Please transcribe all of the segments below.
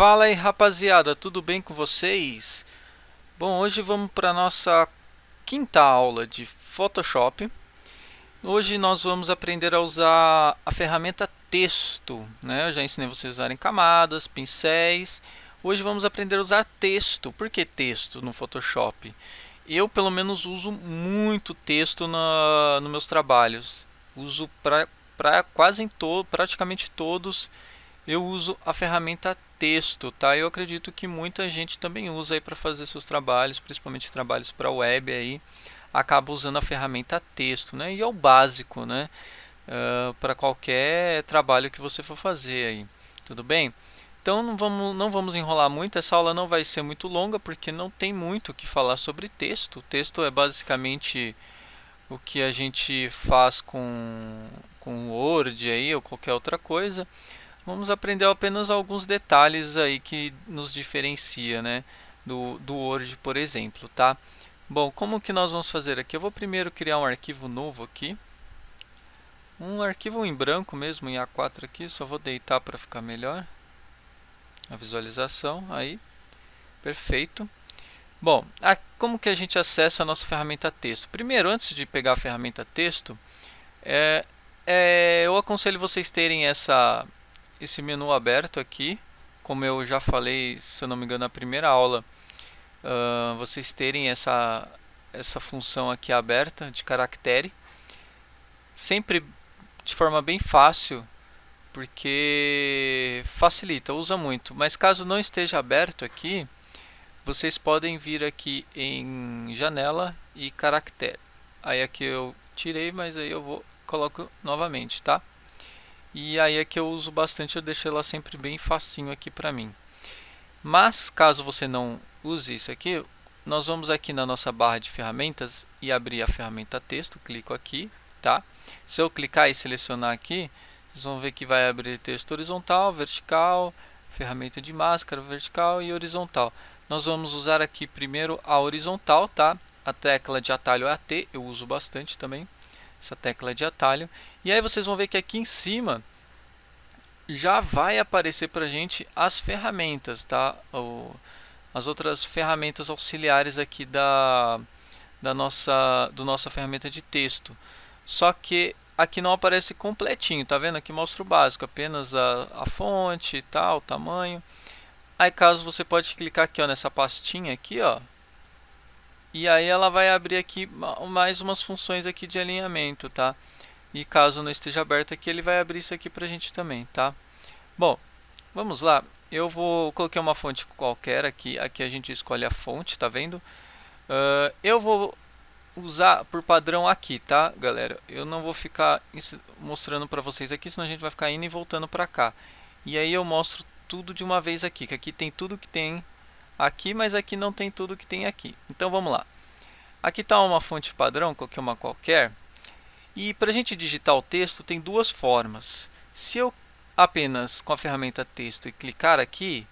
Fala aí, rapaziada, tudo bem com vocês? Bom, hoje vamos para a nossa quinta aula de Photoshop. Hoje nós vamos aprender a usar a ferramenta texto, né? Eu já ensinei vocês a usarem camadas, pincéis. Hoje vamos aprender a usar texto. Por que texto no Photoshop? Eu, pelo menos, uso muito texto nos meus trabalhos. Uso para praticamente todos eu uso a ferramenta texto, tá? Eu acredito que muita gente também usa aí para fazer seus trabalhos, principalmente trabalhos para web aí, acaba usando a ferramenta texto, né? E é o básico, né? Para qualquer trabalho que você for fazer aí, tudo bem? Então não vamos enrolar muito, essa aula não vai ser muito longa porque não tem muito o que falar sobre texto. O texto é basicamente o que a gente faz com Word aí ou qualquer outra coisa. Vamos aprender apenas alguns detalhes aí que nos diferencia, né, do Word, por exemplo, tá? Bom, como que nós vamos fazer aqui? Eu vou primeiro criar um arquivo novo aqui. Um arquivo em branco mesmo, em A4 aqui. Só vou deitar para ficar melhor. A visualização, aí. Perfeito. Bom, como que a gente acessa a nossa ferramenta texto? Primeiro, antes de pegar a ferramenta texto, eu aconselho vocês terem esse menu aberto aqui, como eu já falei, se eu não me engano, na primeira aula, vocês terem essa função aqui aberta de caractere, sempre de forma bem fácil, porque facilita, usa muito. Mas caso não esteja aberto aqui, vocês podem vir aqui em janela e caractere. Aí aqui eu tirei, mas aí eu coloco novamente, tá? E aí é que eu uso bastante, eu deixo ela sempre bem facinho aqui para mim. Mas caso você não use isso aqui, nós vamos aqui na nossa barra de ferramentas e abrir a ferramenta texto, clico aqui, tá? Se eu clicar e selecionar aqui, vocês vão ver que vai abrir texto horizontal, vertical, ferramenta de máscara, vertical e horizontal. Nós vamos usar aqui primeiro a horizontal, tá? A tecla de atalho é AT, eu uso bastante também essa tecla de atalho. E aí vocês vão ver que aqui em cima já vai aparecer para a gente as ferramentas, tá? As outras ferramentas auxiliares aqui do nossa ferramenta de texto. Só que aqui não aparece completinho, tá vendo? Aqui mostra o básico, apenas a fonte e tal, o tamanho. Aí caso você pode clicar aqui, ó, nessa pastinha aqui, ó. E aí ela vai abrir aqui mais umas funções aqui de alinhamento, tá? E caso não esteja aberto aqui, ele vai abrir isso aqui pra gente também, tá? Bom, vamos lá. Eu coloquei uma fonte qualquer aqui. Aqui a gente escolhe a fonte, tá vendo? Eu vou usar por padrão aqui, tá, galera? Eu não vou ficar mostrando pra vocês aqui, senão a gente vai ficar indo e voltando pra cá. E aí eu mostro tudo de uma vez aqui, que aqui tem tudo que tem aqui, mas aqui não tem tudo que tem aqui. Então vamos lá. Aqui está uma fonte padrão, coloquei uma qualquer. E para a gente digitar o texto tem duas formas. Se eu apenas com a ferramenta texto e clicar aqui,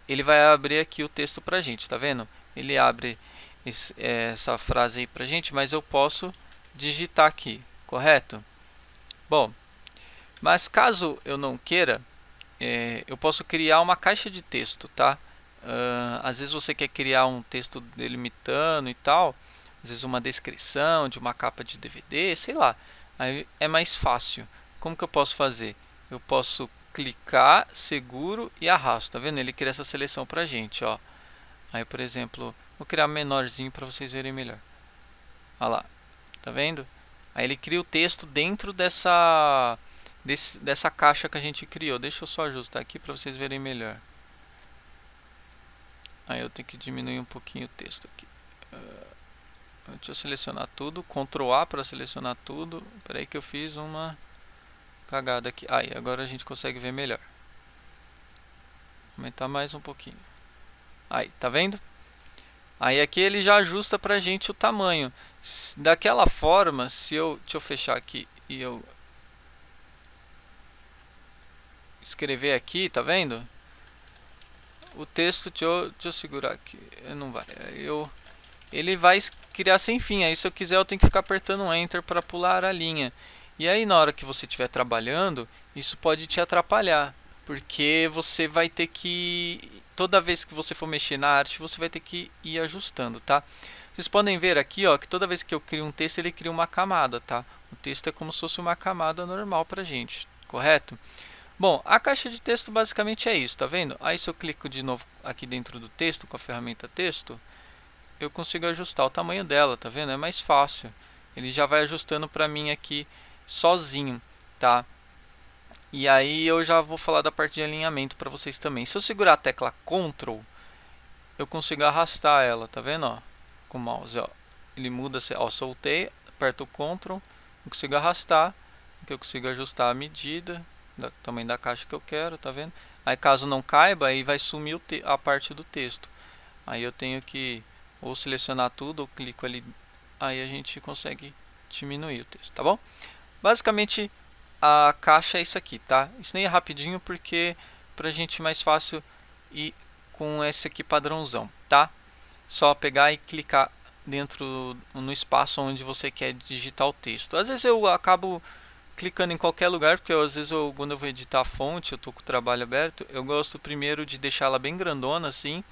ele vai abrir aqui o texto para a gente, tá vendo? Ele abre essa frase aí para a gente, mas eu posso digitar aqui, correto? Bom, mas caso eu não queira, eu posso criar uma caixa de texto, tá? Às vezes você quer criar um texto delimitando e tal, às vezes uma descrição de uma capa de DVD, sei lá, aí é mais fácil. Como que eu posso fazer? Eu posso clicar, seguro e arrasto, tá vendo? Ele cria essa seleção pra gente, ó. Aí, por exemplo, vou criar menorzinho para vocês verem melhor. Olha lá, tá vendo? Aí ele cria o texto dentro dessa caixa que a gente criou. Deixa eu só ajustar aqui para vocês verem melhor. Aí eu tenho que diminuir um pouquinho o texto aqui. Deixa eu selecionar tudo. Ctrl A para selecionar tudo. Espera aí que eu fiz uma cagada aqui. Aí, agora a gente consegue ver melhor. Aumentar mais um pouquinho. Aí, tá vendo? Aí aqui ele já ajusta pra gente o tamanho. Daquela forma, deixa eu fechar aqui e eu escrever aqui, tá vendo? O texto, deixa eu segurar aqui, não vai, ele vai criar sem fim, aí se eu quiser eu tenho que ficar apertando um Enter para pular a linha. E aí na hora que você estiver trabalhando, isso pode te atrapalhar, porque você vai ter que toda vez que você for mexer na arte, você vai ter que ir ajustando, tá? Vocês podem ver aqui, ó, que toda vez que eu crio um texto, ele cria uma camada, tá? O texto é como se fosse uma camada normal pra gente, correto? Bom, a caixa de texto basicamente é isso, tá vendo? Aí se eu clico de novo aqui dentro do texto, com a ferramenta texto, eu consigo ajustar o tamanho dela, tá vendo? É mais fácil. Ele já vai ajustando pra mim aqui sozinho, tá? E aí eu já vou falar da parte de alinhamento para vocês também. Se eu segurar a tecla Ctrl, eu consigo arrastar ela, tá vendo? Ó, com o mouse, ó. Ele muda, ó, soltei, aperto o Ctrl, eu consigo arrastar, que eu consigo ajustar a medida do tamanho da caixa que eu quero, tá vendo? Aí caso não caiba, aí vai sumir a parte do texto. Aí eu tenho que ou selecionar tudo, ou clico ali, aí a gente consegue diminuir o texto, tá bom? Basicamente a caixa é isso aqui, tá? Isso nem é rapidinho porque pra gente mais fácil ir com esse aqui padrãozão, tá? Só pegar e clicar dentro no espaço onde você quer digitar o texto. Às vezes eu acabo clicando em qualquer lugar, porque às vezes quando eu vou editar a fonte, eu tô com o trabalho aberto, eu gosto primeiro de deixar ela bem grandona assim,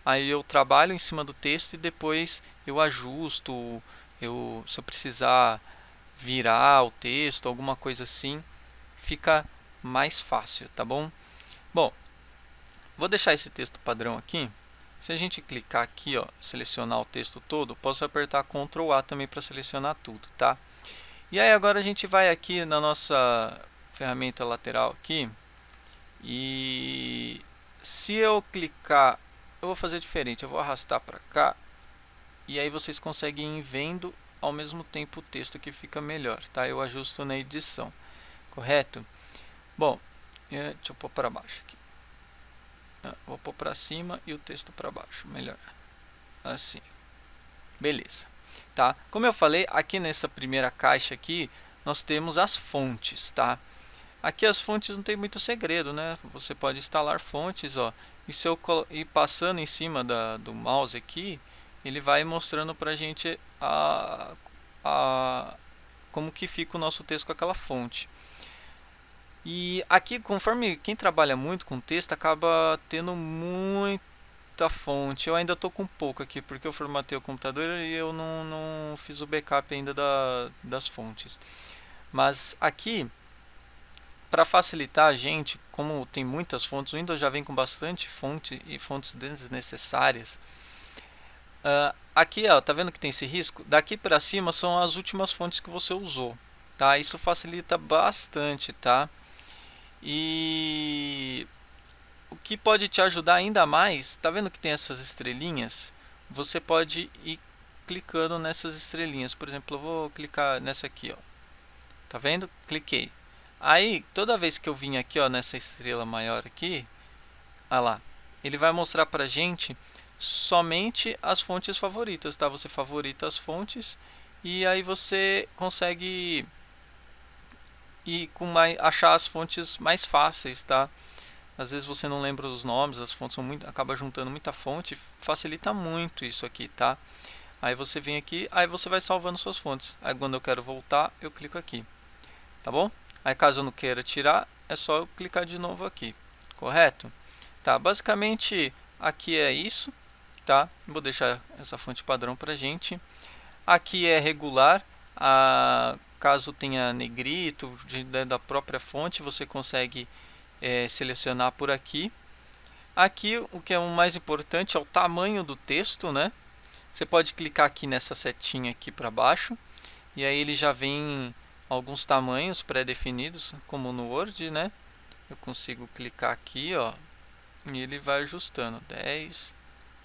aí eu trabalho em cima do texto e depois eu ajusto, se eu precisar virar o texto, alguma coisa assim, fica mais fácil, tá bom? Bom, vou deixar esse texto padrão aqui. Se a gente clicar aqui, ó, selecionar o texto todo, posso apertar Ctrl A também para selecionar tudo, tá? E aí agora a gente vai aqui na nossa ferramenta lateral aqui e se eu clicar, eu vou fazer diferente, eu vou arrastar para cá e aí vocês conseguem ir vendo ao mesmo tempo o texto que fica melhor, tá? Eu ajusto na edição, correto? Bom, deixa eu pôr para baixo aqui. Vou pôr para cima e o texto para baixo, melhor. Assim. Beleza. Tá? Como eu falei, aqui nessa primeira caixa aqui, nós temos as fontes, tá? Aqui as fontes não tem muito segredo, né? Você pode instalar fontes, ó. E se eu ir passando em cima do mouse aqui, ele vai mostrando pra gente como que fica o nosso texto com aquela fonte. E aqui, conforme quem trabalha muito com texto, acaba tendo muita fonte. Eu ainda estou com pouco aqui, porque eu formatei o computador e eu não fiz o backup ainda das fontes. Mas aqui, para facilitar a gente, como tem muitas fontes, o Windows já vem com bastante fonte e fontes desnecessárias. Aqui, ó, tá vendo que tem esse risco? Daqui para cima são as últimas fontes que você usou, tá? Isso facilita bastante, tá? E o que pode te ajudar ainda mais, tá vendo que tem essas estrelinhas? Você pode ir clicando nessas estrelinhas. Por exemplo, eu vou clicar nessa aqui, ó. Tá vendo? Cliquei. Aí, toda vez que eu vim aqui, ó, nessa estrela maior aqui, olha lá, ele vai mostrar pra gente somente as fontes favoritas, tá? Você favorita as fontes e aí você consegue achar as fontes mais fáceis, tá? Às vezes você não lembra os nomes, as fontes são acaba juntando muita fonte, facilita muito isso aqui, tá? Aí você vem aqui, aí você vai salvando suas fontes. Aí quando eu quero voltar, eu clico aqui, tá bom? Aí caso eu não queira tirar, é só eu clicar de novo aqui, correto? Tá, basicamente aqui é isso, tá? Vou deixar essa fonte padrão pra gente. Aqui é regular, caso tenha negrito da própria fonte, você consegue selecionar por aqui. Aqui o que é o mais importante é o tamanho do texto, né? Você pode clicar aqui nessa setinha aqui para baixo e aí ele já vem alguns tamanhos pré-definidos, como no Word, né? Eu consigo clicar aqui, ó, e ele vai ajustando 10,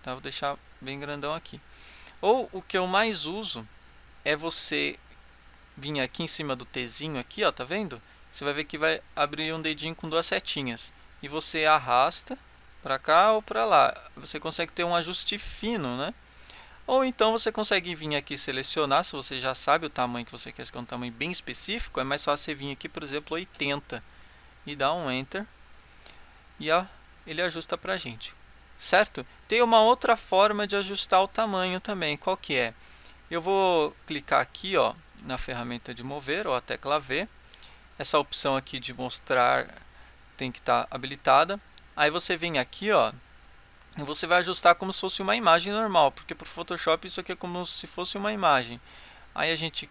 tá? Vou deixar bem grandão aqui. Ou o que eu mais uso é você vir aqui em cima do Tzinho aqui, ó, tá vendo? Você vai ver que vai abrir um dedinho com duas setinhas e você arrasta para cá ou para lá. Você consegue ter um ajuste fino, né? Ou então você consegue vir aqui selecionar, se você já sabe o tamanho que você quer, que é um tamanho bem específico, é mais fácil você vir aqui, por exemplo, 80 e dar um Enter e ó, ele ajusta pra gente, certo? Tem uma outra forma de ajustar o tamanho também, qual que é? Eu vou clicar aqui, ó, na ferramenta de mover, ou a tecla V. Essa opção aqui de mostrar tem que estar habilitada. Aí você vem aqui, ó, E você vai ajustar como se fosse uma imagem normal, porque para o Photoshop isso aqui é como se fosse uma imagem. Aí a gente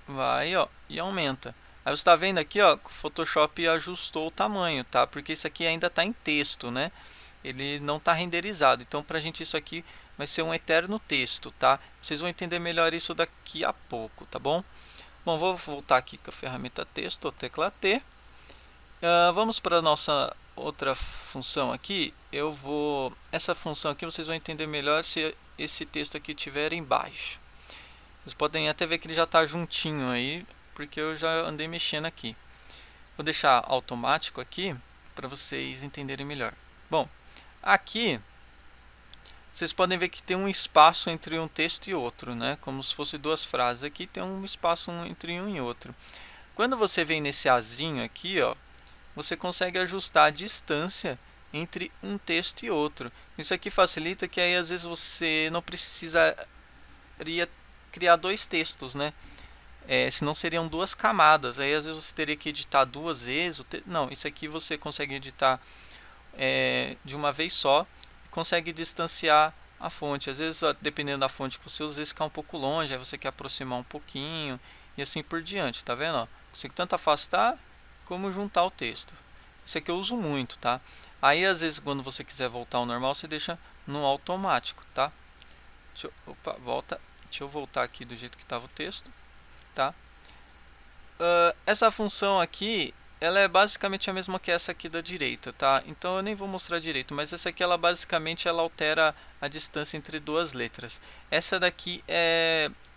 vai, ó, e aumenta. Aí você está vendo aqui, ó, que o Photoshop ajustou o tamanho, tá? Porque isso aqui ainda está em texto, né? Ele não está renderizado. Então, para a gente isso aqui vai ser um eterno texto, tá? Vocês vão entender melhor isso daqui a pouco, tá bom? Bom, vou voltar aqui com a ferramenta texto, tecla T. Vamos para a nossa outra função aqui. Essa função aqui vocês vão entender melhor se esse texto aqui estiver embaixo. Vocês podem até ver que ele já está juntinho aí, porque eu já andei mexendo aqui. Vou deixar automático aqui para vocês entenderem melhor. Bom, aqui vocês podem ver que tem um espaço entre um texto e outro, né? Como se fosse duas frases. Aqui tem um espaço entre um e outro. Quando você vem nesse azinho aqui, ó, você consegue ajustar a distância entre um texto e outro. Isso aqui facilita que aí às vezes você não precisaria criar dois textos, né? Senão seriam duas camadas. Aí às vezes você teria que editar duas vezes. Não, isso aqui você consegue editar de uma vez só e consegue distanciar a fonte. Às vezes, dependendo da fonte que você usa, às vezes fica um pouco longe, aí você quer aproximar um pouquinho e assim por diante, tá vendo? Ó, consigo tanto afastar como juntar o texto. Isso aqui eu uso muito, tá? Aí às vezes quando você quiser voltar ao normal, você deixa no automático, tá? Deixa eu voltar aqui do jeito que estava o texto, tá? Essa função aqui, ela é basicamente a mesma que essa aqui da direita, tá? Então eu nem vou mostrar direito, mas essa aqui ela basicamente ela altera a distância entre duas letras. Essa daqui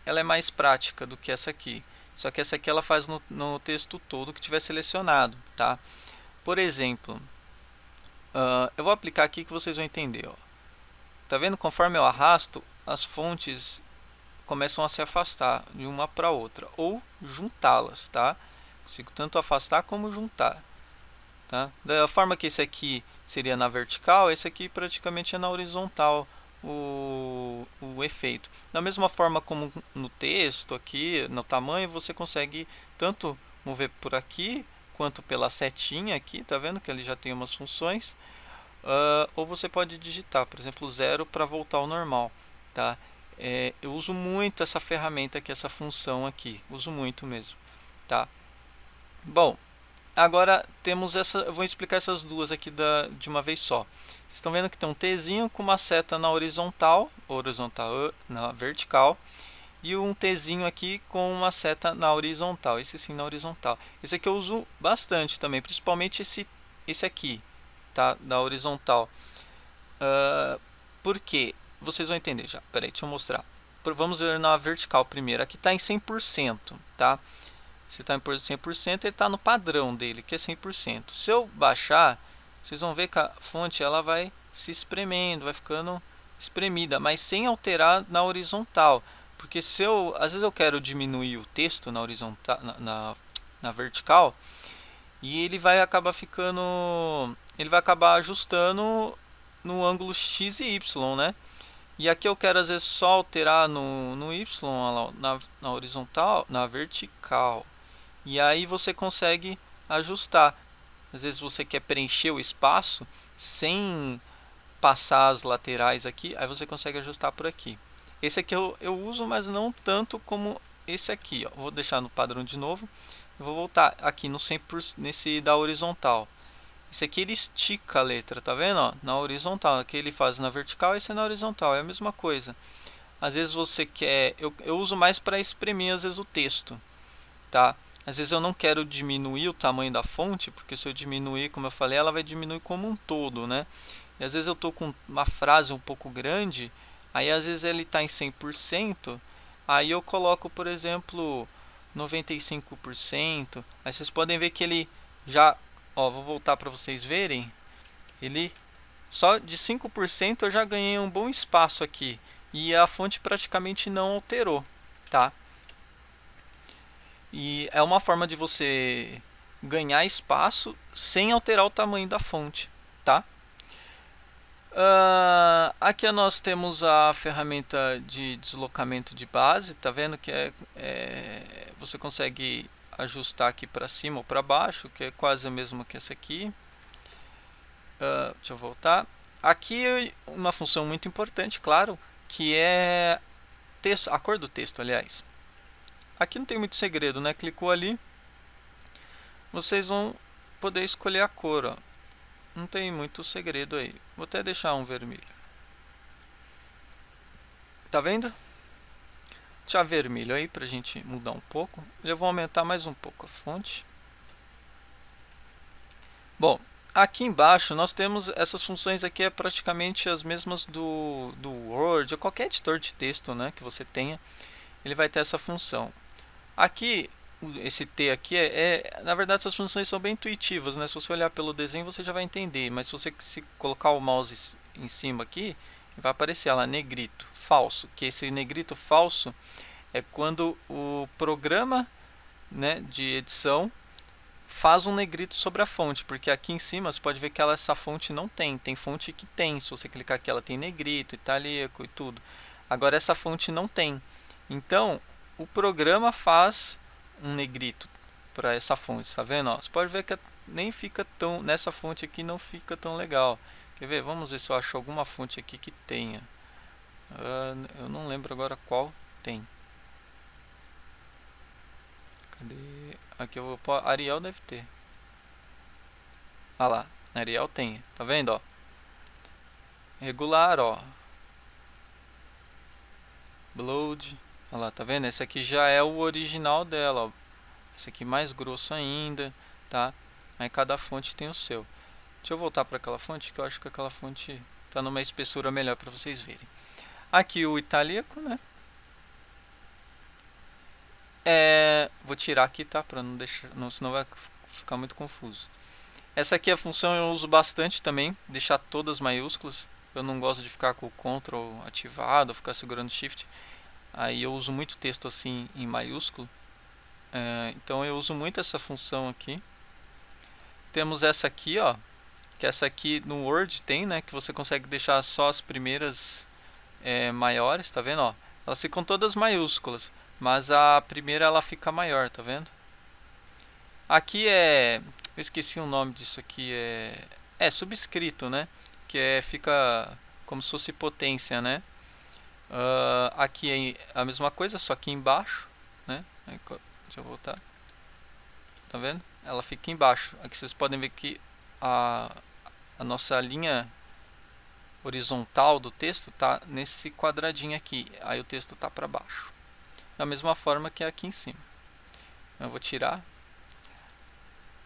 ela é mais prática do que essa aqui. Só que essa aqui ela faz no texto todo que tiver selecionado, tá? Por exemplo, eu vou aplicar aqui que vocês vão entender, ó. Tá vendo? Conforme eu arrasto, as fontes começam a se afastar de uma para outra ou juntá-las, tá? Consigo tanto afastar como juntar, tá? Da forma que esse aqui seria na vertical, esse aqui praticamente é na horizontal o efeito. Da mesma forma como no texto aqui, no tamanho, você consegue tanto mover por aqui quanto pela setinha aqui, tá vendo que ele já tem umas funções, ou você pode digitar, por exemplo, 0 para voltar ao normal, tá? Eu uso muito essa ferramenta aqui, essa função aqui, uso muito mesmo, tá? Bom, agora temos eu vou explicar essas duas aqui de uma vez só. Vocês estão vendo que tem um Tzinho com uma seta na horizontal, na vertical, e um Tzinho aqui com uma seta na horizontal, esse sim na horizontal. Esse aqui eu uso bastante também, principalmente esse aqui, tá? Da horizontal. Por quê? Vocês vão entender já. Peraí, deixa eu mostrar. Vamos ver na vertical primeiro. Aqui está em 100%, tá? Se está em 100%, ele está no padrão dele, que é 100%. Se eu baixar, vocês vão ver que a fonte ela vai se espremendo, vai ficando espremida, mas sem alterar na horizontal. Porque às vezes eu quero diminuir o texto na horizontal, na vertical, e ele vai acabar ajustando no ângulo X e Y, né? E aqui eu quero às vezes só alterar no Y, na horizontal, na vertical. E aí você consegue ajustar. Às vezes você quer preencher o espaço sem passar as laterais aqui, aí você consegue ajustar por aqui. Esse aqui eu uso, mas não tanto como esse aqui, ó. Vou deixar no padrão de novo. Eu vou voltar aqui no 100%, nesse da horizontal. Esse aqui ele estica a letra, tá vendo? Ó, na horizontal. Aqui ele faz na vertical, esse é na horizontal. É a mesma coisa. Às vezes você quer... Eu uso mais para espremer, às vezes, o texto, tá? Às vezes eu não quero diminuir o tamanho da fonte, porque se eu diminuir, como eu falei, ela vai diminuir como um todo, né? E às vezes eu estou com uma frase um pouco grande, aí às vezes ele está em 100%, aí eu coloco, por exemplo, 95%. Aí vocês podem ver que ele já... Ó, vou voltar para vocês verem. Ele só de 5% eu já ganhei um bom espaço aqui. E a fonte praticamente não alterou, tá? E é uma forma de você ganhar espaço sem alterar o tamanho da fonte, tá? Aqui nós temos a ferramenta de deslocamento de base, tá vendo que você consegue ajustar aqui para cima ou para baixo, que é quase o mesmo que essa aqui. Deixa eu voltar. Aqui uma função muito importante, claro, que é texto, a cor do texto, aliás. Aqui não tem muito segredo, né? Clicou ali, vocês vão poder escolher a cor, ó. Não tem muito segredo aí. Vou até deixar um vermelho. Tá vendo? Deixar vermelho aí pra gente mudar um pouco. Eu vou aumentar mais um pouco a fonte. Bom, aqui embaixo nós temos essas funções aqui, é praticamente as mesmas do Word ou qualquer editor de texto, né, que você tenha. Ele vai ter essa função. Aqui, esse T aqui na verdade essas funções são bem intuitivas, né? Se você olhar pelo desenho você já vai entender, mas se você colocar o mouse em cima aqui, vai aparecer lá negrito, falso, que esse negrito falso é quando o programa, né, de edição faz um negrito sobre a fonte, porque aqui em cima você pode ver que essa fonte não tem fonte que tem, se você clicar aqui ela tem negrito, itálico e tudo. Agora essa fonte não tem, então o programa faz um negrito para essa fonte, tá vendo? Ó, você pode ver que nem fica tão, nessa fonte aqui não fica tão legal. Quer ver? Vamos ver se eu acho alguma fonte aqui que tenha. Eu não lembro agora qual tem. Cadê? Aqui eu vou pôr, Arial deve ter. Ah lá, Arial tem, tá vendo, ó? Regular, ó. Blood, olha lá, tá vendo? Esse aqui já é o original dela, ó. Esse aqui mais grosso ainda, tá? Aí cada fonte tem o seu. Deixa eu voltar para aquela fonte, que eu acho que aquela fonte tá numa espessura melhor para vocês verem. Aqui o itálico, né? Vou tirar aqui, tá? Para não deixar, senão vai ficar muito confuso. Essa aqui é a função eu uso bastante também, deixar todas maiúsculas. Eu não gosto de ficar com o Ctrl ativado, ficar segurando Shift. Aí eu uso muito texto assim em maiúsculo. Então eu uso muito essa função aqui. Temos essa aqui, ó, que essa aqui no Word tem, né, que você consegue deixar só as primeiras maiores, tá vendo, ó? Elas ficam todas maiúsculas, mas a primeira ela fica maior, tá vendo? Aqui eu esqueci o nome disso aqui, subscrito, né? Que fica como se fosse potência, né? Aqui é a mesma coisa, só que embaixo, né? Deixa eu voltar. Tá vendo? Ela fica embaixo. Aqui vocês podem ver que a nossa linha horizontal do texto está nesse quadradinho aqui. Aí o texto está para baixo. Da mesma forma que aqui em cima. Eu vou tirar.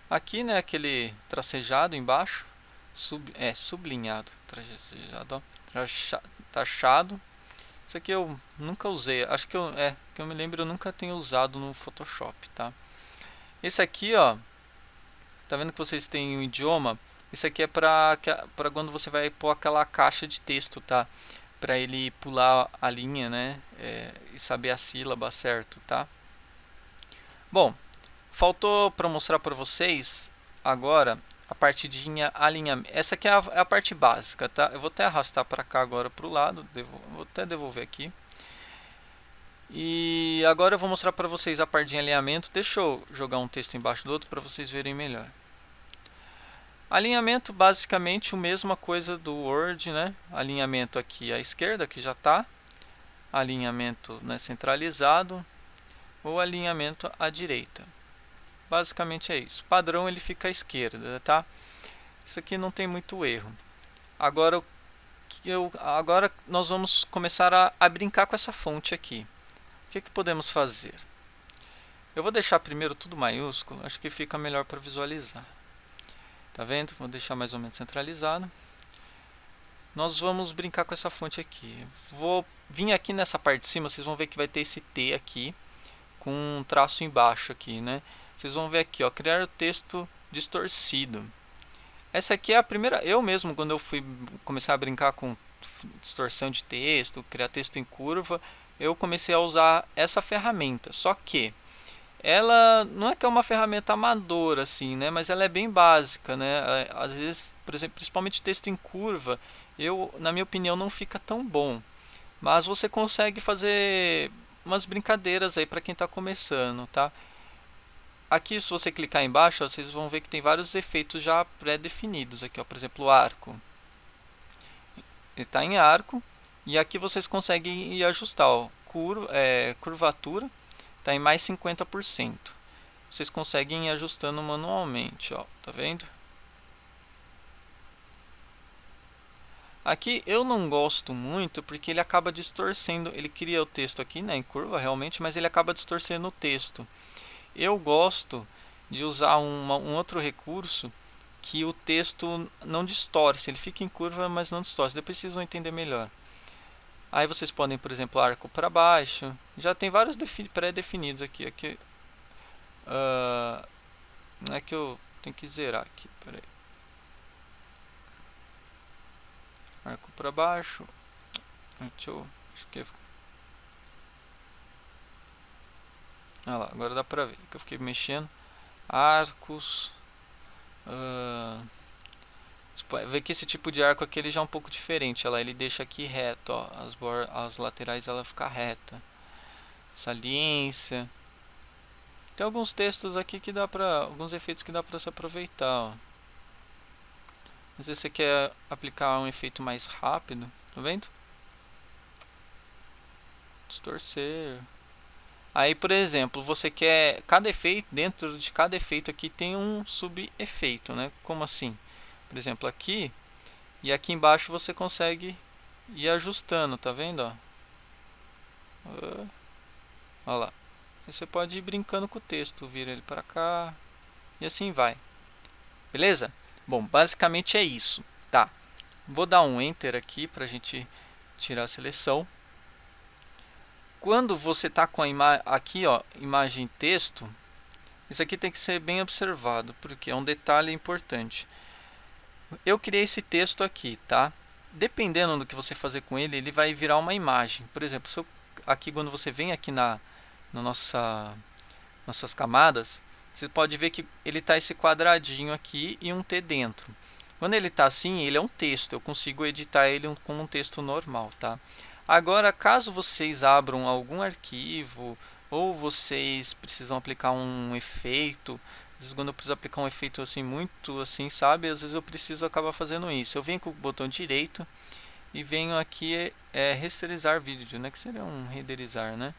Aqui, né, aquele tracejado embaixo, sublinhado, tracejado, ó, taxado. Isso aqui eu nunca usei, acho que que eu me lembro, eu nunca tenho usado no Photoshop, tá? Esse aqui, ó, tá vendo que vocês têm um idioma? Isso aqui é para quando você vai pôr aquela caixa de texto, tá? Para ele pular a linha, né? E saber a sílaba certo, tá? Bom, faltou para mostrar para vocês agora a parte de alinhamento. Essa aqui é a parte básica, tá? Eu vou até arrastar para cá agora para o lado, vou até devolver aqui. E agora eu vou mostrar para vocês a parte de alinhamento. Deixa eu jogar um texto embaixo do outro para vocês verem melhor. Alinhamento, basicamente a mesma coisa do Word, né? Alinhamento aqui à esquerda, que já está. Alinhamento, né, centralizado. Ou alinhamento à direita. Basicamente é isso. Padrão ele fica à esquerda, tá? Isso aqui não tem muito erro. Agora nós vamos começar a brincar com essa fonte aqui. O que podemos fazer? Eu vou deixar primeiro tudo maiúsculo, acho que fica melhor para visualizar. Tá vendo? Vou deixar mais ou menos centralizado. Nós vamos brincar com essa fonte aqui. Vou vir aqui nessa parte de cima, vocês vão ver que vai ter esse T aqui, com um traço embaixo aqui, né? Vocês vão ver aqui, ó, criar texto distorcido. Essa aqui é a primeira, eu mesmo quando eu fui começar a brincar com distorção de texto, criar texto em curva, eu comecei a usar essa ferramenta. Só que ela não é que é uma ferramenta amadora assim, né, mas ela é bem básica, né? Às vezes, por exemplo, principalmente texto em curva, na minha opinião não fica tão bom. Mas você consegue fazer umas brincadeiras aí para quem está começando, tá? Aqui, se você clicar embaixo, ó, vocês vão ver que tem vários efeitos já pré-definidos aqui, ó, por exemplo, o arco. ele está em arco. E aqui vocês conseguem ir ajustar, ó, curvatura está em mais 50%. Vocês conseguem ir ajustando manualmente, ó, tá vendo? Aqui eu não gosto muito porque ele acaba distorcendo, ele cria o texto aqui, né, em curva realmente, mas ele acaba distorcendo o texto. Eu gosto de usar um outro recurso que o texto não distorce, ele fica em curva, mas não distorce. Depois vocês vão entender melhor. Aí vocês podem, por exemplo, arco para baixo. Já tem vários pré-definidos aqui. Não é que eu tenho que zerar aqui, peraí. Arco para baixo. Acho que... Ah lá, agora dá pra ver que eu fiquei mexendo. Arcos. Vê que esse tipo de arco aqui ele já é um pouco diferente. Ele deixa aqui reto, ó, as laterais ela fica reta. Saliência. Tem alguns textos aqui que dá pra... alguns efeitos que dá pra se aproveitar, ó. Às vezes você quer aplicar um efeito mais rápido, tá vendo? Distorcer. Aí, por exemplo, você quer cada efeito, dentro de cada efeito aqui tem um sub-efeito, né? Como assim? Por exemplo, aqui e aqui embaixo você consegue ir ajustando, tá vendo, ó? Olha lá. Aí você pode ir brincando com o texto, vira ele para cá e assim vai. Beleza? Bom, basicamente é isso, tá? Vou dar um Enter aqui para a gente tirar a seleção. Quando você está com a aqui, ó, imagem e texto, isso aqui tem que ser bem observado, porque é um detalhe importante. Eu criei esse texto aqui, tá? Dependendo do que você fazer com ele, ele vai virar uma imagem. Por exemplo, aqui quando você vem aqui na nossas camadas, você pode ver que ele está esse quadradinho aqui e um T dentro. Quando ele está assim, ele é um texto. Eu consigo editar ele como um texto normal, tá? Agora, caso vocês abram algum arquivo ou vocês precisam aplicar um efeito, às vezes quando eu preciso aplicar um efeito assim muito assim, sabe? Às vezes eu preciso acabar fazendo isso. Eu venho com o botão direito e venho aqui renderizar vídeo, né? Que seria um renderizar, né?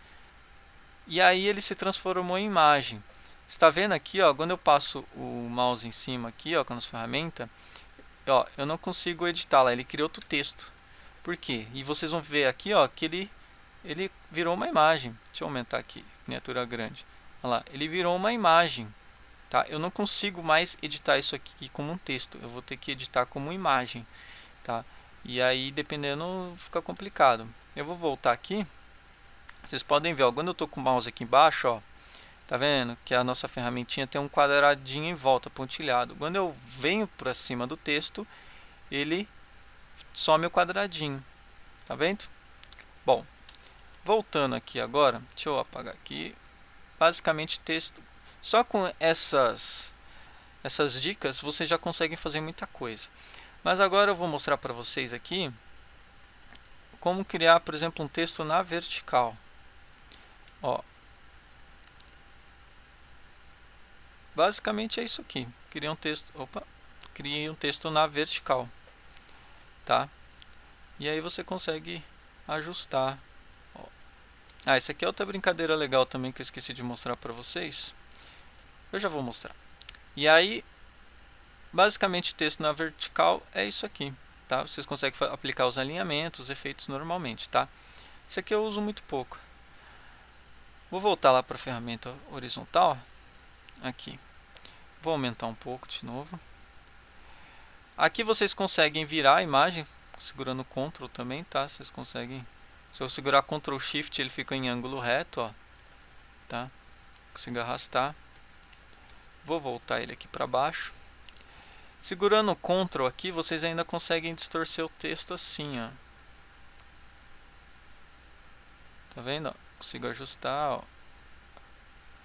E aí ele se transformou em imagem. Está vendo aqui, ó, quando eu passo o mouse em cima aqui, ó, com as ferramentas, ó, eu não consigo editar lá, ele criou outro texto. Por quê? E vocês vão ver aqui, ó, que ele virou uma imagem. Deixa eu aumentar aqui, miniatura grande. Olha lá, ele virou uma imagem, tá? Eu não consigo mais editar isso aqui como um texto. Eu vou ter que editar como imagem, tá? E aí, dependendo, fica complicado. Eu vou voltar aqui. Vocês podem ver, ó, quando eu estou com o mouse aqui embaixo, ó, tá vendo que a nossa ferramentinha tem um quadradinho em volta, pontilhado. Quando eu venho para cima do texto, ele some o quadradinho, tá vendo? Bom, voltando aqui agora, deixa eu apagar aqui. Basicamente texto, só com essas dicas você já consegue fazer muita coisa. Mas agora eu vou mostrar para vocês aqui como criar, por exemplo, um texto na vertical. Ó, basicamente é isso aqui. Criei um texto na vertical, tá? E aí você consegue ajustar. Ó. Essa aqui é outra brincadeira legal também que eu esqueci de mostrar para vocês. Eu já vou mostrar. E aí, basicamente, texto na vertical é isso aqui, tá? Vocês conseguem aplicar os alinhamentos, os efeitos normalmente, tá? Isso aqui eu uso muito pouco. Vou voltar lá para a ferramenta horizontal. Aqui. Vou aumentar um pouco de novo. Aqui vocês conseguem virar a imagem, segurando Ctrl também, tá? Vocês conseguem... Se eu segurar Ctrl Shift, ele fica em ângulo reto, ó. Tá? Consigo arrastar. Vou voltar ele aqui para baixo. Segurando o Ctrl aqui, vocês ainda conseguem distorcer o texto assim, ó. Tá vendo? Ó? Consigo ajustar, ó.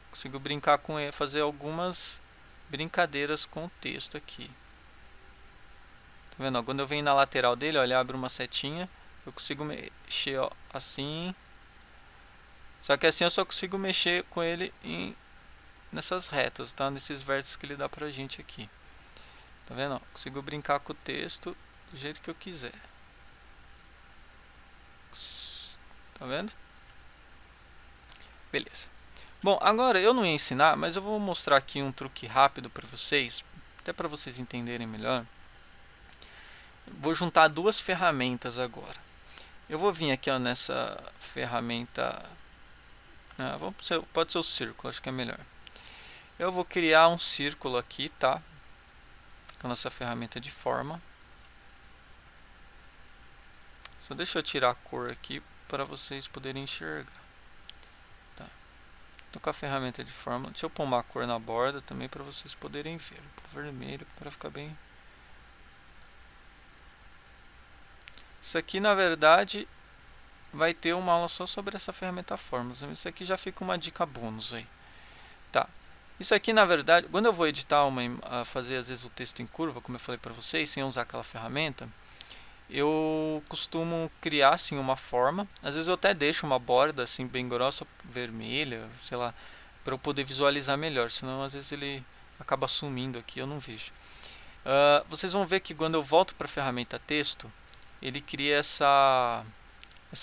Consigo brincar com ele, fazer algumas brincadeiras com o texto aqui. Tá vendo? Ó? Quando eu venho na lateral dele, ó, ele abre uma setinha. Eu consigo mexer, ó, assim. Só que assim eu só consigo mexer com ele nessas retas, tá? Nesses vértices que ele dá pra gente aqui. Tá vendo? Ó? Consigo brincar com o texto do jeito que eu quiser. Tá vendo? Beleza. Bom, agora eu não ia ensinar, mas eu vou mostrar aqui um truque rápido para vocês, até para vocês entenderem melhor. Vou juntar duas ferramentas agora. Eu vou vir aqui, ó, nessa ferramenta, pode ser o círculo, acho que é melhor. Eu vou criar um círculo aqui, tá? Com a nossa ferramenta de forma. Só deixa eu tirar a cor aqui para vocês poderem enxergar. Tá. Tô com a ferramenta de forma. Deixa eu pôr uma cor na borda também para vocês poderem ver. Vou vermelho para ficar bem. Isso aqui, na verdade, vai ter uma aula só sobre essa ferramenta formas. Isso aqui já fica uma dica bônus aí. Tá. Isso aqui, na verdade, quando eu vou editar fazer às vezes o texto em curva, como eu falei para vocês, sem usar aquela ferramenta, eu costumo criar assim uma forma. Às vezes eu até deixo uma borda assim bem grossa, vermelha, sei lá, para eu poder visualizar melhor. Senão às vezes ele acaba sumindo aqui, eu não vejo. Vocês vão ver que quando eu volto para a ferramenta texto, ele cria essa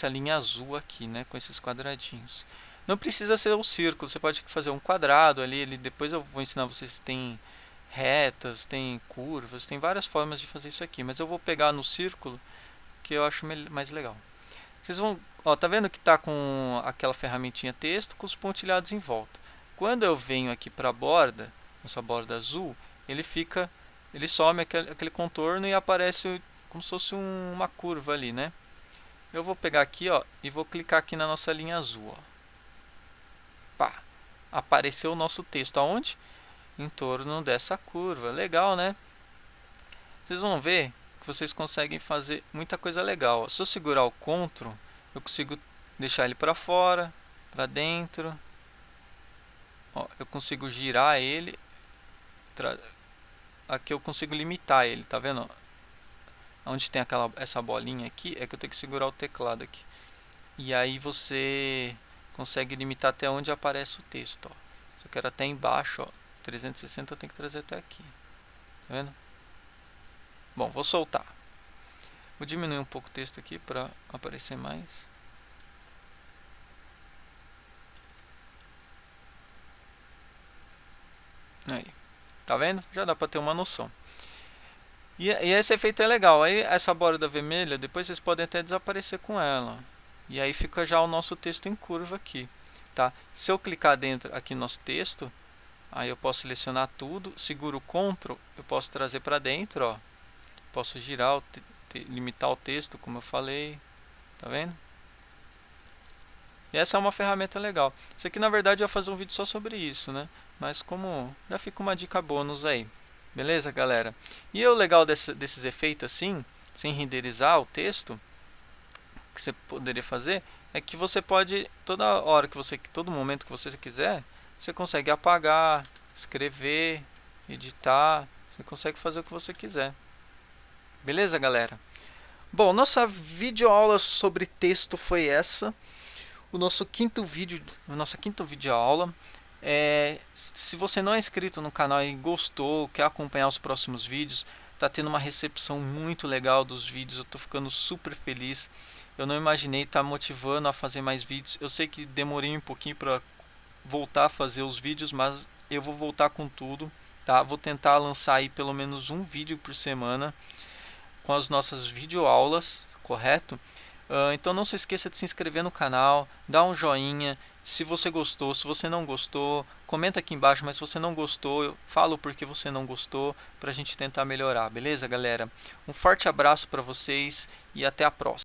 linha azul aqui, né, com esses quadradinhos. Não precisa ser um círculo, você pode fazer um quadrado ali. Depois eu vou ensinar vocês se tem retas, tem curvas, tem várias formas de fazer isso aqui, mas eu vou pegar no círculo que eu acho mais legal. Vocês vão, ó, tá vendo que tá com aquela ferramentinha texto com os pontilhados em volta. Quando eu venho aqui para a borda, essa borda azul, ele some aquele contorno e aparece como se fosse uma curva ali, né? Eu vou pegar aqui, ó, e vou clicar aqui na nossa linha azul, ó. Pá, apareceu o nosso texto aonde? Em torno dessa curva. Legal, né? Vocês vão ver que vocês conseguem fazer muita coisa legal. Se eu segurar o CTRL, eu consigo deixar ele para fora, para dentro. Ó, eu consigo girar ele. Aqui eu consigo limitar ele, tá vendo? Onde tem essa bolinha aqui, é que eu tenho que segurar o teclado aqui. E aí você consegue limitar até onde aparece o texto, ó. Se eu quero até embaixo, ó, 360 eu tenho que trazer até aqui. Tá vendo? Bom, vou soltar. Vou diminuir um pouco o texto aqui para aparecer mais. Aí. Tá vendo? Já dá para ter uma noção. E esse efeito é legal. Aí essa borda vermelha, depois vocês podem até desaparecer com ela. E aí fica já o nosso texto em curva aqui. Tá? Se eu clicar dentro aqui no nosso texto, aí eu posso selecionar tudo, seguro o CTRL, eu posso trazer para dentro, ó. Posso girar, limitar o texto, como eu falei. Tá vendo? E essa é uma ferramenta legal. Isso aqui, na verdade, eu ia fazer um vídeo só sobre isso, né? Mas como já fica uma dica bônus aí. Beleza, galera? E o legal desses efeitos assim, sem renderizar o texto, que você poderia fazer, é que você pode, todo momento que você quiser, você consegue apagar, escrever, editar, você consegue fazer o que você quiser. Beleza, galera? Bom, nossa videoaula sobre texto foi essa. Nossa quinta videoaula. Se você não é inscrito no canal e gostou, quer acompanhar os próximos vídeos, tá tendo uma recepção muito legal dos vídeos, eu tô ficando super feliz. Eu não imaginei estar motivando a fazer mais vídeos. Eu sei que demorei um pouquinho para voltar a fazer os vídeos, mas eu vou voltar com tudo, tá? Vou tentar lançar aí pelo menos um vídeo por semana com as nossas videoaulas, correto? Então não se esqueça de se inscrever no canal, dá um joinha se você gostou. Se você não gostou, comenta aqui embaixo, mas se você não gostou, eu falo porque você não gostou, pra gente tentar melhorar, beleza, galera? Um forte abraço para vocês e até a próxima.